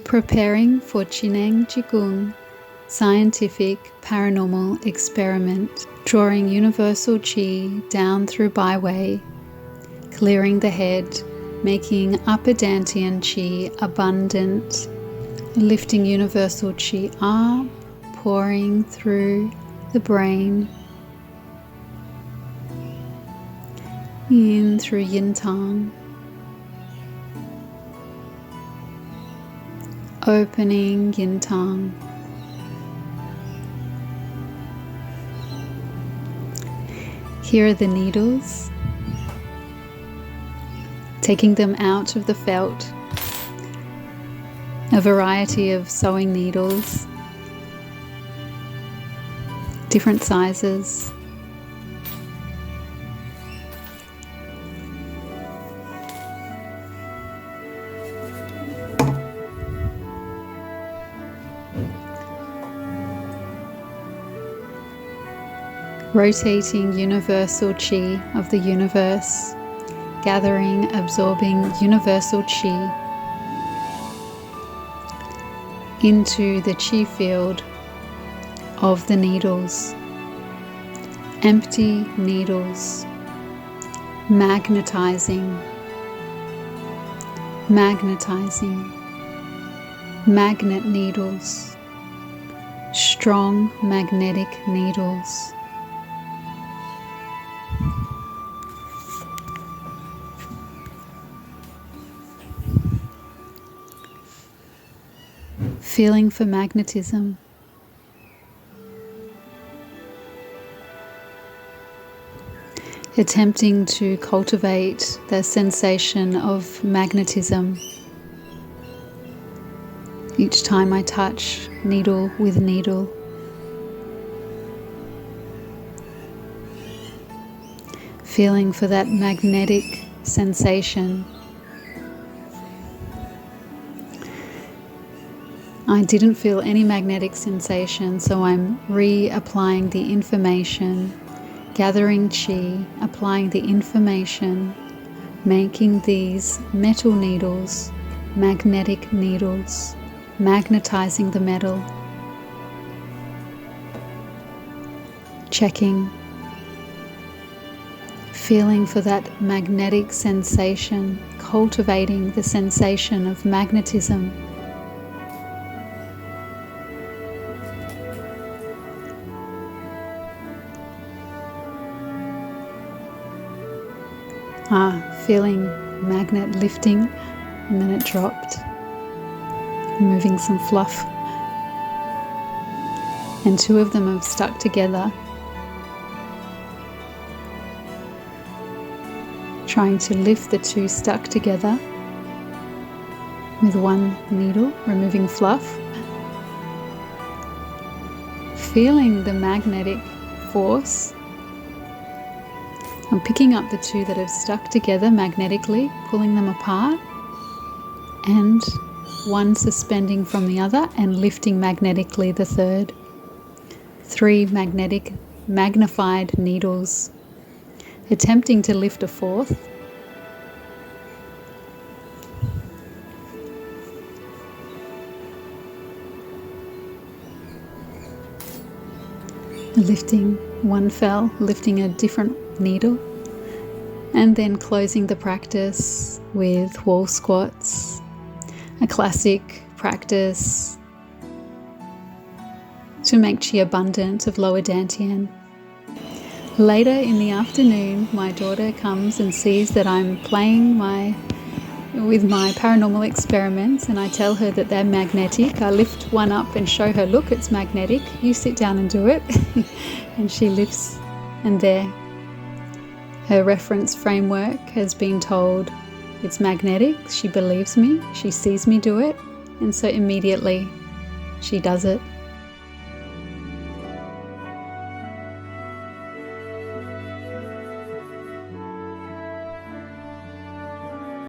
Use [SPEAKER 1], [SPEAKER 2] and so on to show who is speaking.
[SPEAKER 1] Preparing for Zhineng Qigoing, scientific paranormal experiment, drawing universal qi down through byway, clearing the head, making upper dantian qi abundant, lifting universal qi up, pouring through the brain, in through yin tang, opening yin tang, here are the needles, taking them out of the felt, a variety of sewing needles, different sizes. Rotating universal qi of the universe, gathering, absorbing universal qi into the qi field of the needles, empty needles, magnetizing, magnetizing, magnet needles, strong magnetic needles. Feeling for magnetism. Attempting to cultivate the sensation of magnetism each time I touch needle with needle. Feeling for that magnetic sensation. I didn't feel any magnetic sensation, so I'm reapplying the information, gathering qi, applying the information, making these metal needles magnetic needles, magnetizing the metal, checking, feeling for that magnetic sensation, cultivating the sensation of magnetism. Feeling magnet lifting, and then it dropped, removing some fluff, and two of them have stuck together, trying to lift the two stuck together with one needle, removing fluff, feeling the magnetic force. I'm picking up the two that have stuck together magnetically, pulling them apart, and one suspending from the other and lifting magnetically the third. 3 magnified needles, attempting to lift a fourth. Lifting, one fell, lifting a different needle, and then closing the practice with wall squats, a classic practice to make qi abundant of lower dantian. Later in the afternoon, my daughter comes and sees that I'm playing with my paranormal experiments, and I tell her that they're magnetic. I lift one up and show her, look, it's magnetic, you sit down and do it. And she lifts, and there her reference framework has been told it's magnetic. She believes me, she sees me do it, and so immediately she does it.